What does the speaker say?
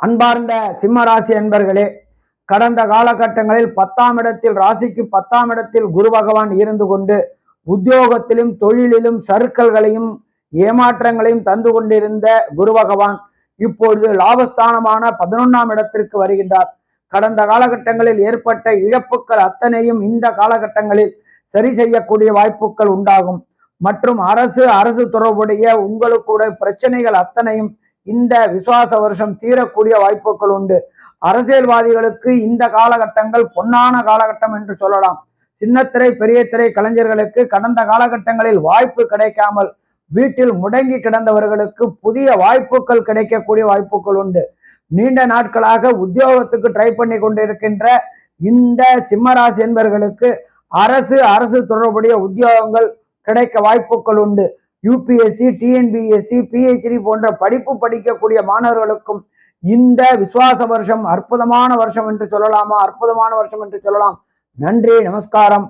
அன்பார்ந்த சிம்மராசி அன்பர்களே, கடந்த காலகட்டங்களில் 10ஆம் இடத்தில் ராசிக்கு 10ஆம் இடத்தில் குரு பகவான் இருந்து கொண்டு உத்தியோகத்திலும் தொழிலிலும் சறுக்கல்களையும் ஏமாற்றங்களையும் தந்து கொண்டிருந்த குரு பகவான் இப்பொழுது லாபஸ்தானமான 11ஆம் இடத்திற்கு வருகின்றார். கடந்த காலகட்டங்களில் ஏற்பட்ட இழப்புகள் அத்தனையும் இந்த காலகட்டங்களில் சரி செய்யக்கூடிய வாய்ப்புகள் உண்டாகும். மற்றும் அரசு தொடர்புடைய உங்களுடைய பிரச்சனைகள் அத்தனையும் இந்த விசுவாச வருஷம் தீரக்கூடிய வாய்ப்புகள் உண்டு. அரசியல்வாதிகளுக்கு இந்த காலகட்டங்கள் பொன்னான காலகட்டம் என்று சொல்லலாம். சின்னத்திரை பெரிய திரை கலைஞர்களுக்கு கடந்த காலகட்டங்களில் வாய்ப்பு கிடைக்காமல் வீட்டில் முடங்கி கிடந்தவர்களுக்கு புதிய வாய்ப்புகள் கிடைக்கக்கூடிய வாய்ப்புகள் உண்டு. நீண்ட நாட்களாக உத்தியோகத்துக்கு ட்ரை பண்ணி கொண்டிருக்கின்ற இந்த சிம்மராசி என்பவர்களுக்கு அரசு தொடர்புடைய உத்தியோகங்கள் கிடைக்க வாய்ப்புகள் உண்டு. யூபிஎஸ்சி, டிஎன்பிஎஸ்சி, பிஹெச்டி போன்ற படிப்பு படிக்கக்கூடிய மாணவர்களுக்கும் இந்த விசுவாச வருஷம் அற்புதமான வருஷம் என்று சொல்லலாமா? அற்புதமான வருஷம் என்று சொல்லலாம். நன்றி, நமஸ்காரம்.